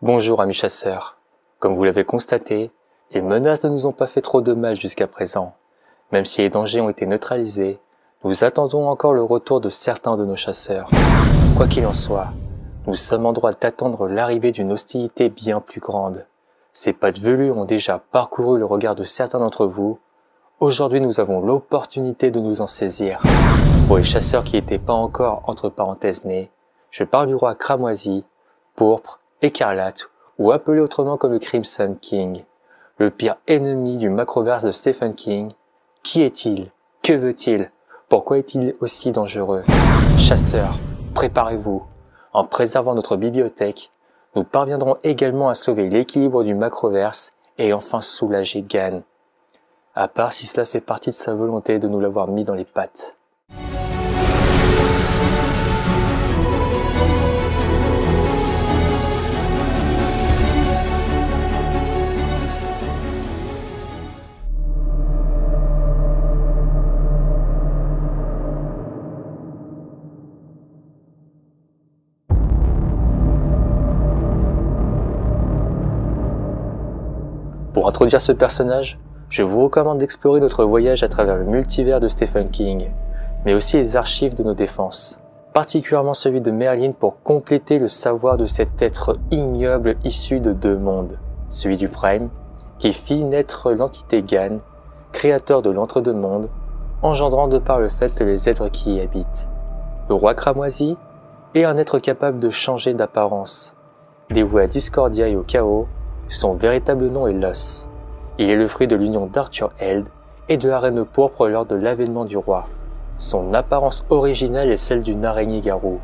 Bonjour amis chasseurs. Comme vous l'avez constaté, les menaces ne nous ont pas fait trop de mal jusqu'à présent. Même si les dangers ont été neutralisés, nous attendons encore le retour de certains de nos chasseurs. Quoi qu'il en soit, nous sommes en droit d'attendre l'arrivée d'une hostilité bien plus grande. Ces pattes velues ont déjà parcouru le regard de certains d'entre vous. Aujourd'hui, nous avons l'opportunité de nous en saisir. Pour les chasseurs qui n'étaient pas encore entre parenthèses nés, je parle du roi cramoisi, pourpre, écarlate, ou appelé autrement comme le Crimson King, le pire ennemi du macroverse de Stephen King. Qui est-il? Que veut-il? Pourquoi est-il aussi dangereux? Chasseurs, préparez-vous. En préservant notre bibliothèque, nous parviendrons également à sauver l'équilibre du macroverse et enfin soulager Gan. À part si cela fait partie de sa volonté de nous l'avoir mis dans les pattes. Pour introduire ce personnage, je vous recommande d'explorer notre voyage à travers le multivers de Stephen King, mais aussi les archives de nos défenses, particulièrement celui de Merlin pour compléter le savoir de cet être ignoble issu de deux mondes, celui du Prime, qui fit naître l'entité Gan, créateur de l'entre-deux-mondes, engendrant de par le fait les êtres qui y habitent. Le roi cramoisi est un être capable de changer d'apparence, dévoué à Discordia et au chaos. Son véritable nom est Los. Il est le fruit de l'union d'Arthur Held et de la reine pourpre lors de l'avènement du roi. Son apparence originale est celle d'une araignée-garou.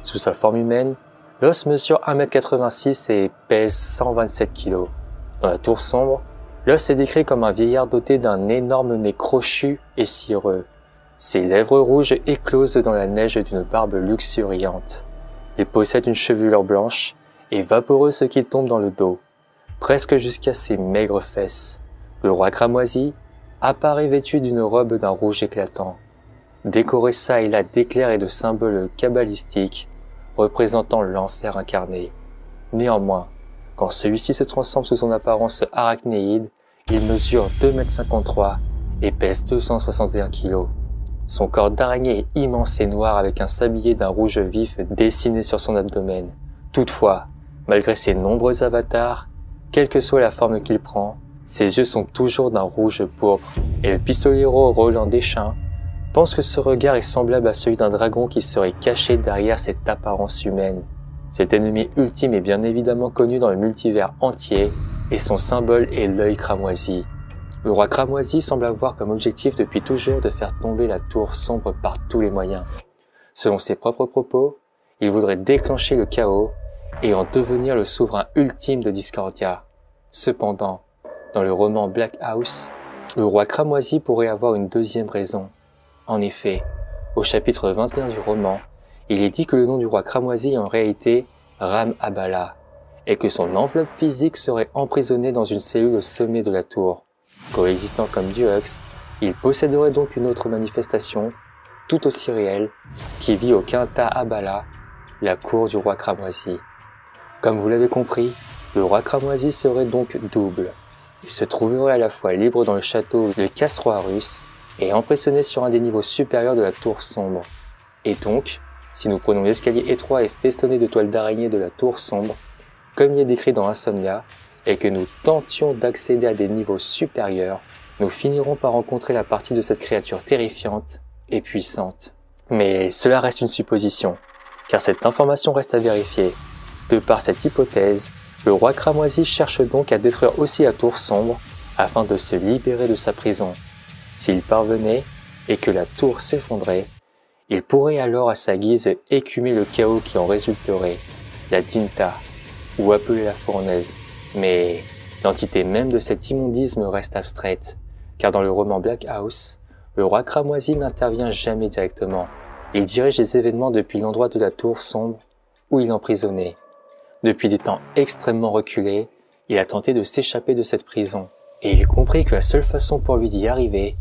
Sous sa forme humaine, Los mesure 1m86 et pèse 127 kg. Dans la tour sombre, Los est décrit comme un vieillard doté d'un énorme nez crochu et cireux. Ses lèvres rouges éclosent dans la neige d'une barbe luxuriante. Il possède une chevelure blanche et vaporeuse qui tombe dans le dos, presque jusqu'à ses maigres fesses. Le roi cramoisi apparaît vêtu d'une robe d'un rouge éclatant, décoré ça et là d'éclairs et de symboles kabbalistiques représentant l'enfer incarné. Néanmoins, quand celui-ci se transforme sous son apparence arachnéide, il mesure 2,53 m et pèse 261 kg. Son corps d'araignée est immense et noir avec un sablier d'un rouge vif dessiné sur son abdomen. Toutefois, malgré ses nombreux avatars, quelle que soit la forme qu'il prend, ses yeux sont toujours d'un rouge pourpre, et le pistolero Roland Deschamps pense que ce regard est semblable à celui d'un dragon qui serait caché derrière cette apparence humaine. Cet ennemi ultime est bien évidemment connu dans le multivers entier, et son symbole est l'œil cramoisi. Le roi cramoisi semble avoir comme objectif depuis toujours de faire tomber la tour sombre par tous les moyens. Selon ses propres propos, il voudrait déclencher le chaos et en devenir le souverain ultime de Discordia. Cependant, dans le roman Black House, le roi cramoisi pourrait avoir une deuxième raison. En effet, au chapitre 21 du roman, il est dit que le nom du roi cramoisi est en réalité Ram Abala, et que son enveloppe physique serait emprisonnée dans une cellule au sommet de la tour. Coexistant comme Duhux, il posséderait donc une autre manifestation, tout aussi réelle, qui vit au Quinta Abala, la cour du roi cramoisi. Comme vous l'avez compris, le roi cramoisi serait donc double. Il se trouverait à la fois libre dans le château de Casroarus et emprisonné sur un des niveaux supérieurs de la tour sombre. Et donc, si nous prenons l'escalier étroit et festonné de toiles d'araignée de la tour sombre, comme il est décrit dans Insomnia, et que nous tentions d'accéder à des niveaux supérieurs, nous finirons par rencontrer la partie de cette créature terrifiante et puissante. Mais cela reste une supposition, car cette information reste à vérifier. De par cette hypothèse, le roi cramoisi cherche donc à détruire aussi la tour sombre afin de se libérer de sa prison. S'il parvenait et que la tour s'effondrait, il pourrait alors à sa guise écumer le chaos qui en résulterait, la Dinta, ou appeler la fournaise. Mais l'entité même de cet immondisme reste abstraite, car dans le roman Black House, le roi cramoisi n'intervient jamais directement. Il dirige les événements depuis l'endroit de la tour sombre où il emprisonnait. Depuis des temps extrêmement reculés, il a tenté de s'échapper de cette prison, et il comprit que la seule façon pour lui d'y arriver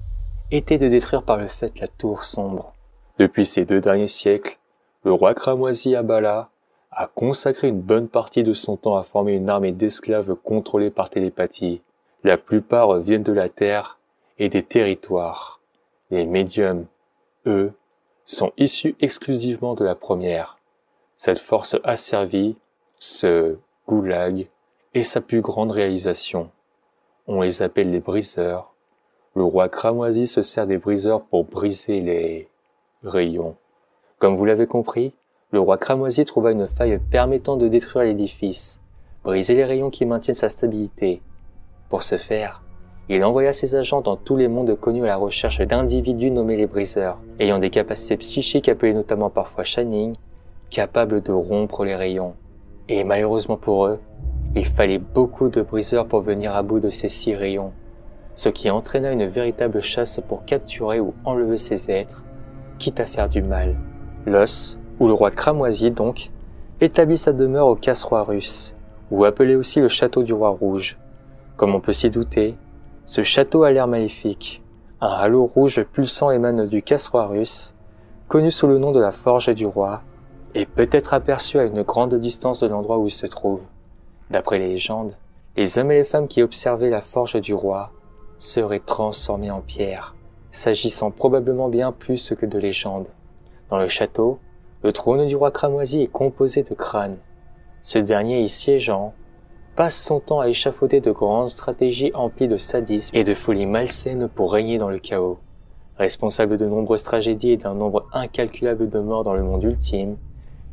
était de détruire par le fait la tour sombre. Depuis ces 2 derniers siècles, le roi cramoisi Abala a consacré une bonne partie de son temps à former une armée d'esclaves contrôlés par télépathie. La plupart viennent de la Terre et des territoires. Les médiums, eux, sont issus exclusivement de la première. Cette force asservie, ce goulag, est sa plus grande réalisation. On les appelle les briseurs. Le roi cramoisi se sert des briseurs pour briser les rayons. Comme vous l'avez compris, le roi cramoisi trouva une faille permettant de détruire l'édifice, briser les rayons qui maintiennent sa stabilité. Pour ce faire, il envoya ses agents dans tous les mondes connus à la recherche d'individus nommés les briseurs, ayant des capacités psychiques appelées notamment parfois Shining, capables de rompre les rayons. Et malheureusement pour eux, il fallait beaucoup de briseurs pour venir à bout de ces 6 rayons, ce qui entraîna une véritable chasse pour capturer ou enlever ces êtres, quitte à faire du mal. L'os, ou le roi cramoisi donc, établit sa demeure au Casse-Roi russe, ou appelé aussi le château du roi rouge. Comme on peut s'y douter, ce château a l'air maléfique. Un halo rouge pulsant émane du Casse-Roi russe, connu sous le nom de la Forge du Roi, et peut être aperçu à une grande distance de l'endroit où il se trouve. D'après les légendes, les hommes et les femmes qui observaient la Forge du Roi seraient transformés en pierre, s'agissant probablement bien plus que de légendes. Dans le château, le trône du roi cramoisi est composé de crânes. Ce dernier y siégeant, passe son temps à échafauder de grandes stratégies emplies de sadisme et de folie malsaine pour régner dans le chaos. Responsable de nombreuses tragédies et d'un nombre incalculable de morts dans le monde ultime,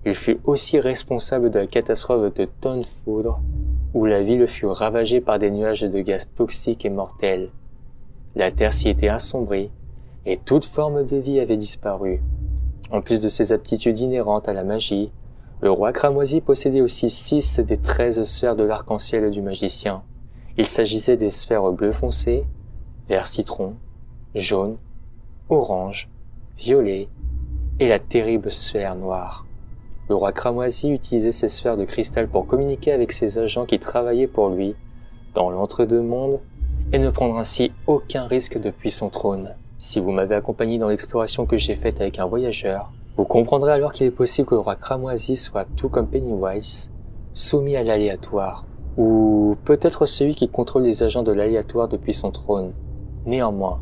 il fut aussi responsable de la catastrophe de Tonnefoudre, où la ville fut ravagée par des nuages de gaz toxiques et mortels. La terre s'y était assombrie, et toute forme de vie avait disparu. En plus de ses aptitudes inhérentes à la magie, le roi cramoisi possédait aussi 6 des 13 sphères de l'arc-en-ciel du magicien. Il s'agissait des sphères bleu foncé, vert citron, jaune, orange, violet et la terrible sphère noire. Le roi cramoisi utilisait ces sphères de cristal pour communiquer avec ses agents qui travaillaient pour lui dans l'entre-deux-mondes et ne prendre ainsi aucun risque depuis son trône. Si vous m'avez accompagné dans l'exploration que j'ai faite avec un voyageur, vous comprendrez alors qu'il est possible que le roi cramoisi soit, tout comme Pennywise, soumis à l'aléatoire, ou peut-être celui qui contrôle les agents de l'aléatoire depuis son trône. Néanmoins,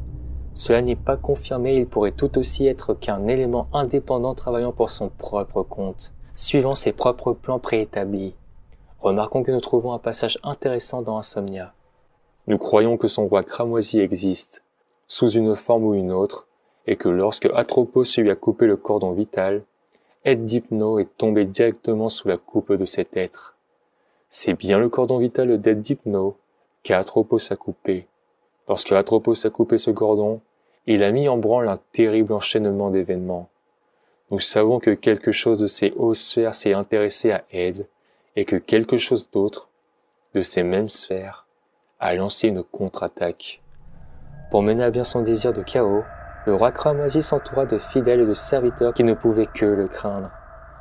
cela n'est pas confirmé, il pourrait tout aussi être qu'un élément indépendant travaillant pour son propre compte, suivant ses propres plans préétablis. Remarquons que nous trouvons un passage intéressant dans Insomnia. Nous croyons que son roi cramoisi existe, sous une forme ou une autre, et que lorsque Atropos lui a coupé le cordon vital, Ed Dipno est tombé directement sous la coupe de cet être. C'est bien le cordon vital d'Ed Dipno qu'Atropos a coupé. Lorsque Atropos a coupé ce cordon, il a mis en branle un terrible enchaînement d'événements. Nous savons que quelque chose de ces hautes sphères s'est intéressé à Ed, et que quelque chose d'autre, de ces mêmes sphères, a lancé une contre-attaque. Pour mener à bien son désir de chaos, le roi cramoisi s'entoura de fidèles et de serviteurs qui ne pouvaient que le craindre.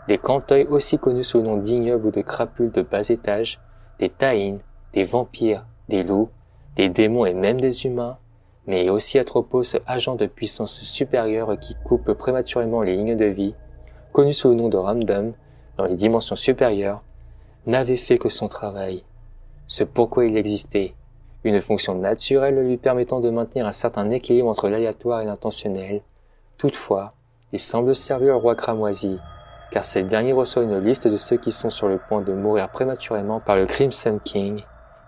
Des Cantoy aussi connus sous le nom d'ignobles ou de crapules de bas étage, des Taïns, des vampires, des loups, des démons et même des humains, mais aussi Atropos, agent de puissance supérieure qui coupe prématurément les lignes de vie, connu sous le nom de Ramdom, dans les dimensions supérieures, n'avait fait que son travail. Ce pourquoi il existait, une fonction naturelle lui permettant de maintenir un certain équilibre entre l'aléatoire et l'intentionnel. Toutefois, il semble servir le roi cramoisi, car ce dernier reçoit une liste de ceux qui sont sur le point de mourir prématurément par le Crimson King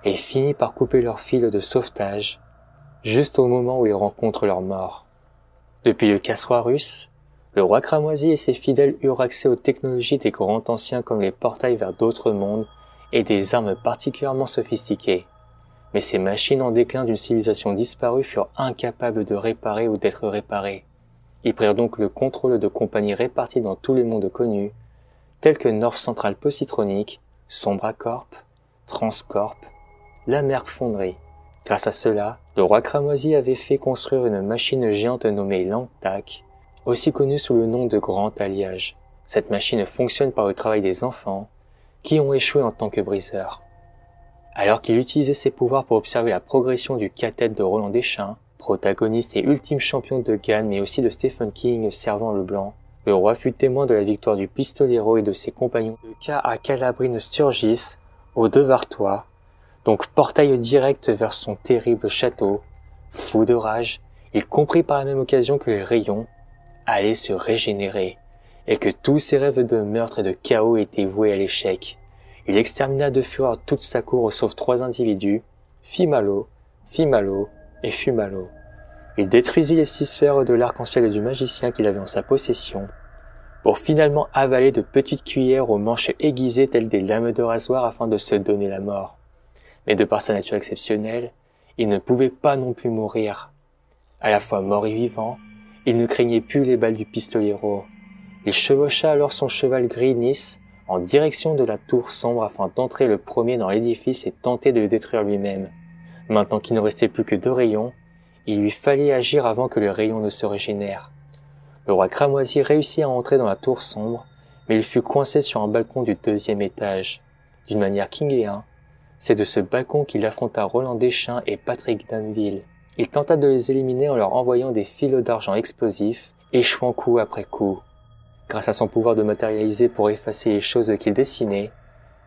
et finit par couper leur fil de sauvetage juste au moment où ils rencontrent leur mort. Depuis le Casse-Roi russe, le roi cramoisi et ses fidèles eurent accès aux technologies des grands anciens comme les portails vers d'autres mondes et des armes particulièrement sophistiquées. Mais ces machines en déclin d'une civilisation disparue furent incapables de réparer ou d'être réparées. Ils prirent donc le contrôle de compagnies réparties dans tous les mondes connus, tels que North Central Positronic, Sombra Corp, Transcorp, la Merck Foundry. Grâce à cela, le roi cramoisi avait fait construire une machine géante nommée Langtac, aussi connue sous le nom de Grand Alliage. Cette machine fonctionne par le travail des enfants, qui ont échoué en tant que briseurs. Alors qu'il utilisait ses pouvoirs pour observer la progression du cathète de Roland Deschain, protagoniste et ultime champion de Gann mais aussi de Stephen King servant le blanc, Le roi fut témoin de la victoire du pistolero et de ses compagnons de Ca à Calabrine Sturgis, au Devartois, donc portail direct vers son terrible château. Fou de rage, il comprit par la même occasion que les rayons allaient se régénérer, et que tous ses rêves de meurtre et de chaos étaient voués à l'échec. Il extermina de fureur toute sa cour sauf 3 individus, Fimalo et Fumalo. Il détruisit les 6 sphères de l'arc-en-ciel du magicien qu'il avait en sa possession, pour finalement avaler de petites cuillères aux manches aiguisées telles des lames de rasoir afin de se donner la mort. Mais de par sa nature exceptionnelle, il ne pouvait pas non plus mourir. À la fois mort et vivant, il ne craignait plus les balles du pistolero. Il chevaucha alors son cheval gris Nice en direction de la tour sombre afin d'entrer le premier dans l'édifice et tenter de le détruire lui-même. Maintenant qu'il ne restait plus que 2 rayons, il lui fallait agir avant que le rayon ne se régénère. Le roi cramoisi réussit à entrer dans la tour sombre, mais il fut coincé sur un balcon du 2e étage. D'une manière kingéen, c'est de ce balcon qu'il affronta Roland Deschamps et Patrick Danville. Il tenta de les éliminer en leur envoyant des filots d'argent explosifs, échouant coup après coup. Grâce à son pouvoir de matérialiser pour effacer les choses qu'il dessinait,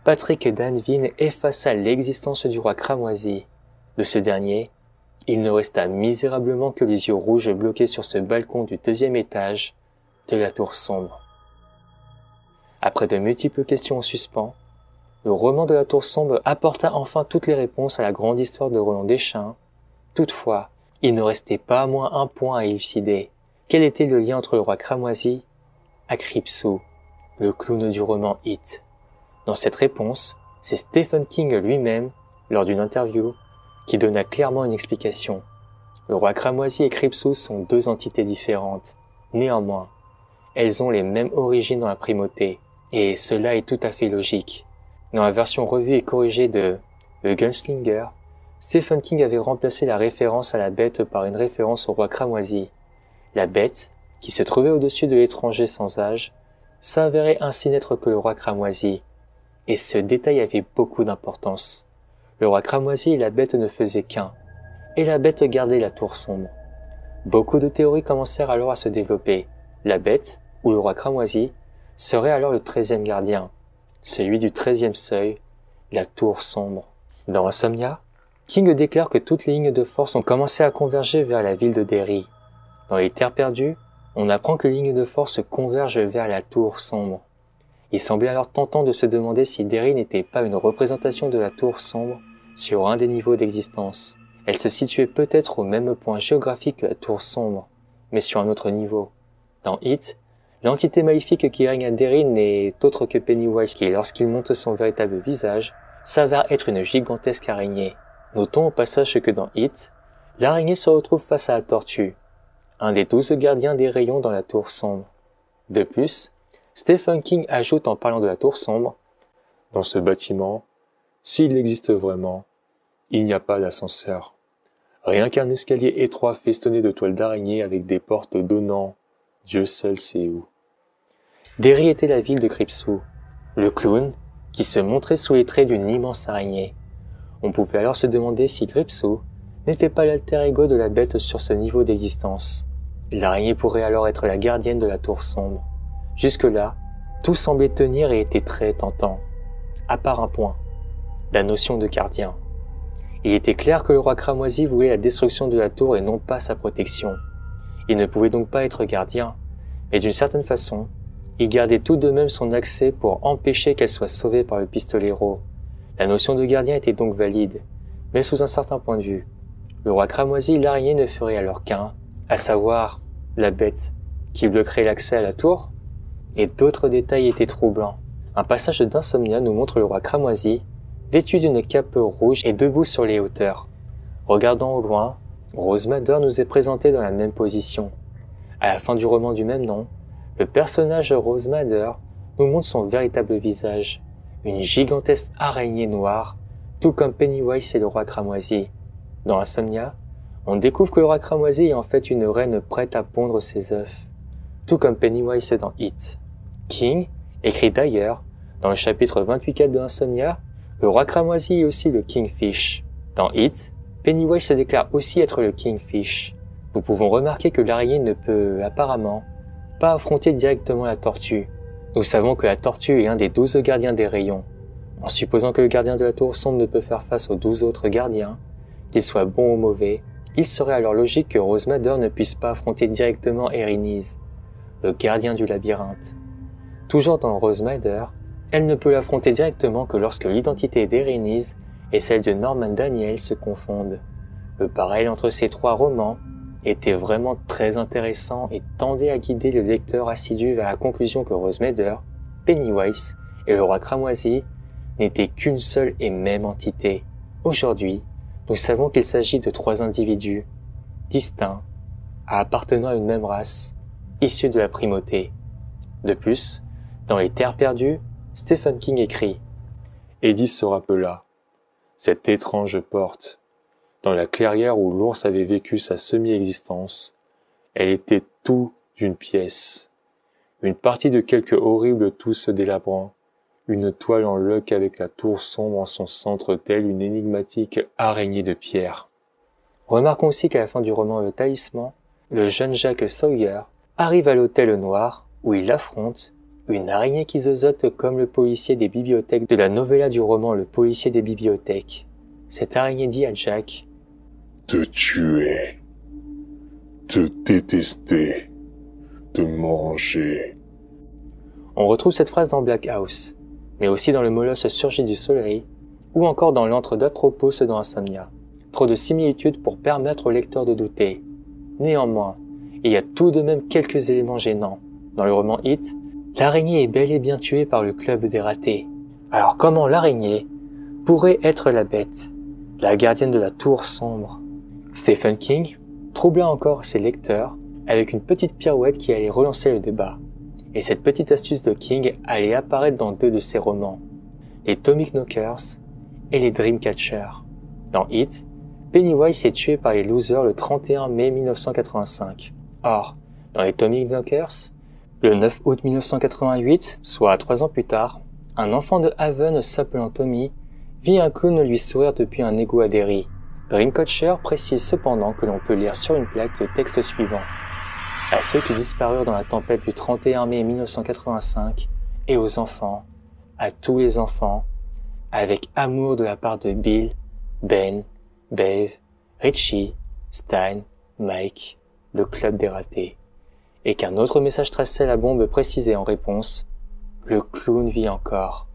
Patrick Danville effaça l'existence du roi cramoisi. De ce dernier, il ne resta misérablement que les yeux rouges bloqués sur ce balcon du 2e étage de la tour sombre. Après de multiples questions en suspens, le roman de la tour sombre apporta enfin toutes les réponses à la grande histoire de Roland Deschamps. Toutefois, il ne restait pas moins un point à élucider. Quel était le lien entre le roi cramoisi et Cripsou, le clown du roman It? Dans cette réponse, c'est Stephen King lui-même, lors d'une interview, qui donna clairement une explication. Le roi cramoisi et Cripsou sont 2 entités différentes. Néanmoins, elles ont les mêmes origines dans la primauté, et cela est tout à fait logique. Dans la version revue et corrigée de The Gunslinger, Stephen King avait remplacé la référence à la bête par une référence au roi cramoisi. La bête, qui se trouvait au-dessus de l'étranger sans âge, s'avérait ainsi n'être que le roi cramoisi. Et ce détail avait beaucoup d'importance. Le roi cramoisi et la bête ne faisaient qu'un, et la bête gardait la tour sombre. Beaucoup de théories commencèrent alors à se développer. La bête, ou le roi cramoisi, serait alors le 13e gardien, celui du 13e seuil, la tour sombre. Dans Insomnia, King déclare que toutes les lignes de force ont commencé à converger vers la ville de Derry. Dans les Terres perdues, on apprend que les lignes de force convergent vers la tour sombre. Il semblait alors tentant de se demander si Derry n'était pas une représentation de la tour sombre sur un des niveaux d'existence. Elle se situait peut-être au même point géographique que la tour sombre, mais sur un autre niveau. Dans It, l'entité maléfique qui règne à Derry n'est autre que Pennywise qui, lorsqu'il montre son véritable visage, s'avère être une gigantesque araignée. Notons au passage que dans It, l'araignée se retrouve face à la tortue, un des 12 gardiens des rayons dans la tour sombre. De plus, Stephen King ajoute en parlant de la tour sombre, « Dans ce bâtiment, s'il existe vraiment, il n'y a pas d'ascenseur. Rien qu'un escalier étroit festonné de toiles d'araignée avec des portes donnant, Dieu seul sait où. » Derry était la ville de Cripsou, le clown qui se montrait sous les traits d'une immense araignée. On pouvait alors se demander si Cripsou n'était pas l'alter ego de la bête sur ce niveau d'existence. L'araignée pourrait alors être la gardienne de la tour sombre. Jusque-là, tout semblait tenir et était très tentant. À part un point, la notion de gardien. Il était clair que le roi cramoisi voulait la destruction de la tour et non pas sa protection. Il ne pouvait donc pas être gardien, mais d'une certaine façon, il gardait tout de même son accès pour empêcher qu'elle soit sauvée par le pistolero. La notion de gardien était donc valide, mais sous un certain point de vue. Le roi cramoisi et l'araignée ne feraient alors qu'un, à savoir la bête, qui bloquerait l'accès à la tour, et d'autres détails étaient troublants. Un passage d'Insomnia nous montre le roi cramoisi, vêtu d'une cape rouge et debout sur les hauteurs. Regardant au loin, Rose Madder nous est présentée dans la même position. À la fin du roman du même nom, le personnage Rose Madder nous montre son véritable visage, une gigantesque araignée noire, tout comme Pennywise et le roi cramoisi. Dans Insomnia, on découvre que le roi cramoisi est en fait une reine prête à pondre ses œufs, tout comme Pennywise dans It. King écrit d'ailleurs, dans le chapitre 28-4 de Insomnia, le roi cramoisi est aussi le Kingfish. Dans It, Pennywise se déclare aussi être le Kingfish. Nous pouvons remarquer que l'araignée ne peut, apparemment, pas affronter directement la tortue. Nous savons que la tortue est un des 12 gardiens des rayons. En supposant que le gardien de la tour sombre ne peut faire face aux 12 autres gardiens, qu'ils soient bons ou mauvais, il serait alors logique que Rose Madder ne puisse pas affronter directement Erinys, le gardien du labyrinthe. Toujours dans Rose Madder, elle ne peut l'affronter directement que lorsque l'identité d'Erinys et celle de Norman Daniel se confondent. Le parallèle entre ces trois romans était vraiment très intéressant et tendait à guider le lecteur assidu vers la conclusion que Rose Madder, Pennywise et le roi cramoisi n'étaient qu'une seule et même entité. Aujourd'hui, nous savons qu'il s'agit de trois individus, distincts, appartenant à une même race, issus de la primauté. De plus, dans Les Terres perdues, Stephen King écrit « Eddie se rappela, cette étrange porte. Dans la clairière où l'ours avait vécu sa semi-existence, elle était tout d'une pièce. Une partie de quelque horrible tout se délabrant, une toile en loques avec la tour sombre en son centre telle une énigmatique araignée de pierre. » Remarquons aussi qu'à la fin du roman Le Talisman, le jeune Jack Sawyer arrive à l'hôtel noir où il affronte une araignée qui zozote comme le policier des bibliothèques de la novella du roman Le policier des bibliothèques. Cette araignée dit à Jack « Te tuer, te détester, te manger. » On retrouve cette phrase dans Black House, mais aussi dans Le Molosse surgit du soleil, ou encore dans L'antre d'Atropos dans Insomnia. Trop de similitudes pour permettre au lecteur de douter. Néanmoins, il y a tout de même quelques éléments gênants. Dans le roman It, l'araignée est bel et bien tuée par le club des ratés. Alors comment l'araignée pourrait être la bête, la gardienne de la tour sombre? Stephen King troubla encore ses lecteurs avec une petite pirouette qui allait relancer le débat. Et cette petite astuce de King allait apparaître dans deux de ses romans, les Tommy Knockers et les Dreamcatcher. Dans It, Pennywise est tué par les Losers le 31 mai 1985. Or, dans les Tommy Knockers, le 9 août 1988, soit 3 ans plus tard, un enfant de Haven s'appelant Tommy vit un clown lui sourire depuis un égout à Derry. Dreamcatcher précise cependant que l'on peut lire sur une plaque le texte suivant. À ceux qui disparurent dans la tempête du 31 mai 1985, et aux enfants, à tous les enfants, avec amour de la part de Bill, Ben, Dave, Richie, Stein, Mike, le club des ratés. Et qu'un autre message traçait la bombe précisait en réponse « Le clown vit encore ».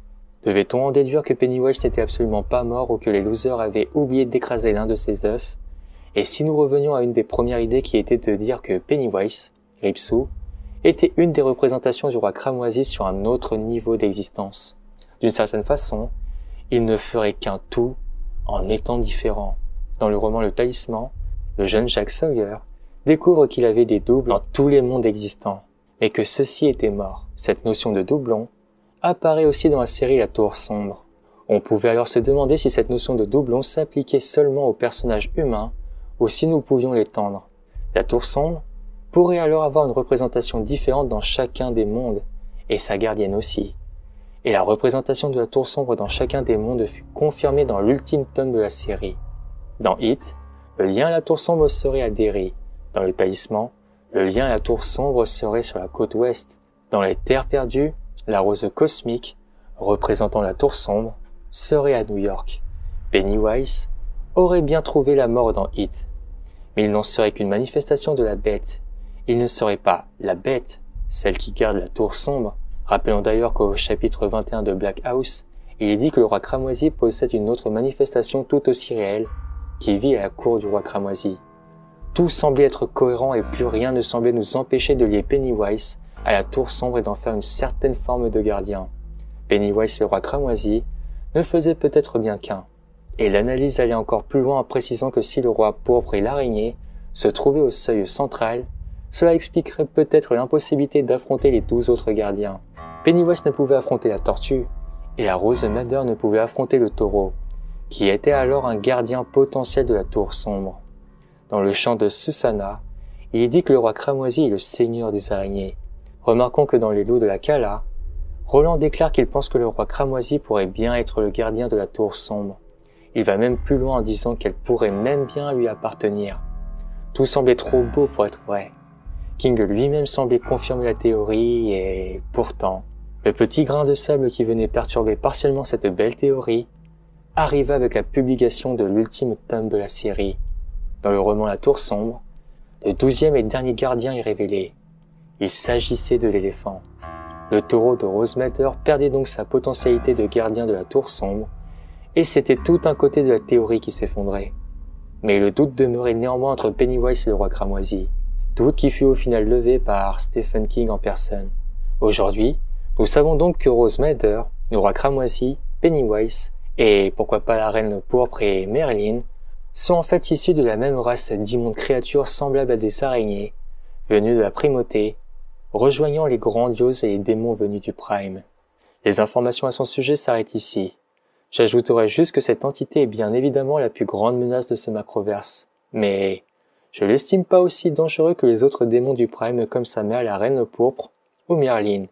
Devait-on en déduire que Pennywise n'était absolument pas mort ou que les Losers avaient oublié d'écraser l'un de ses œufs? Et si nous revenions à une des premières idées qui était de dire que Pennywise, Gripsou, était une des représentations du roi cramoisi sur un autre niveau d'existence. D'une certaine façon, il ne ferait qu'un tout en étant différent. Dans le roman Le Talisman, le jeune Jack Sawyer découvre qu'il avait des doubles dans tous les mondes existants, mais que ceux-ci étaient morts. Cette notion de doublon apparaît aussi dans la série La Tour Sombre. On pouvait alors se demander si cette notion de doublon s'appliquait seulement aux personnages humains ou si nous pouvions l'étendre. La Tour Sombre pourrait alors avoir une représentation différente dans chacun des mondes, et sa gardienne aussi. Et la représentation de la Tour Sombre dans chacun des mondes fut confirmée dans l'ultime tome de la série. Dans It, le lien à la Tour Sombre serait à Derry. Dans Le Talisman, le lien à la Tour Sombre serait sur la côte ouest. Dans Les Terres perdues, la rose cosmique, représentant la Tour Sombre, serait à New York. Pennywise aurait bien trouvé la mort dans It. Mais il n'en serait qu'une manifestation de la bête. Il ne serait pas la bête, celle qui garde la Tour Sombre. Rappelons d'ailleurs qu'au chapitre 21 de Black House, il est dit que le roi cramoisi possède une autre manifestation tout aussi réelle, qui vit à la cour du roi cramoisi. Tout semblait être cohérent et plus rien ne semblait nous empêcher de lier Pennywise à la Tour Sombre et d'en faire une certaine forme de gardien. Pennywise et le roi cramoisi ne faisaient peut-être bien qu'un. Et l'analyse allait encore plus loin en précisant que si le roi pourpre et l'araignée se trouvaient au seuil central, cela expliquerait peut-être l'impossibilité d'affronter les 12 autres gardiens. Pennywise ne pouvait affronter la tortue, et la Rose Madder ne pouvait affronter le taureau, qui était alors un gardien potentiel de la Tour Sombre. Dans le chant de Susannah, il est dit que le roi cramoisi est le seigneur des araignées. Remarquons que dans les lots de la Cala, Roland déclare qu'il pense que le roi cramoisi pourrait bien être le gardien de la Tour Sombre. Il va même plus loin en disant qu'elle pourrait même bien lui appartenir. Tout semblait trop beau pour être vrai. King lui-même semblait confirmer la théorie et pourtant, le petit grain de sable qui venait perturber partiellement cette belle théorie arriva avec la publication de l'ultime tome de la série. Dans le roman La Tour Sombre, le 12e et dernier gardien est révélé. Il s'agissait de l'éléphant. Le taureau de Rosemeadow perdait donc sa potentialité de gardien de la Tour Sombre, et c'était tout un côté de la théorie qui s'effondrait. Mais le doute demeurait néanmoins entre Pennywise et le roi cramoisi, doute qui fut au final levé par Stephen King en personne. Aujourd'hui, nous savons donc que Rosemeadow, le roi cramoisi, Pennywise, et pourquoi pas la reine pourpre et Merlin, sont en fait issus de la même race d'immondes créatures semblables à des araignées, venues de la primauté, rejoignant les grandioses et les démons venus du Prime. Les informations à son sujet s'arrêtent ici. J'ajouterai juste que cette entité est bien évidemment la plus grande menace de ce macroverse, mais je l'estime pas aussi dangereux que les autres démons du Prime comme sa mère la reine pourpre ou Merlin.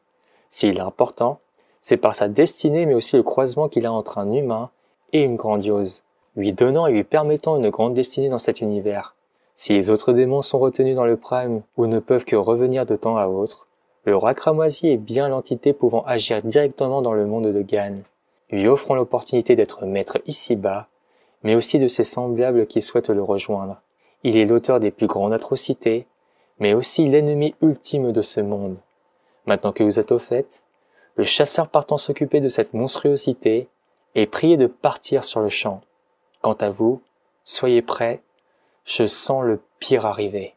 S'il est important, c'est par sa destinée mais aussi le croisement qu'il a entre un humain et une grandiose, lui donnant et lui permettant une grande destinée dans cet univers. Si les autres démons sont retenus dans le Prime ou ne peuvent que revenir de temps à autre, le roi cramoisi est bien l'entité pouvant agir directement dans le monde de Gan, lui offrant l'opportunité d'être maître ici-bas, mais aussi de ses semblables qui souhaitent le rejoindre. Il est l'auteur des plus grandes atrocités, mais aussi l'ennemi ultime de ce monde. Maintenant que vous êtes au fait, le chasseur partant s'occuper de cette monstruosité est prié de partir sur le champ. Quant à vous, soyez prêts, je sens le pire arriver.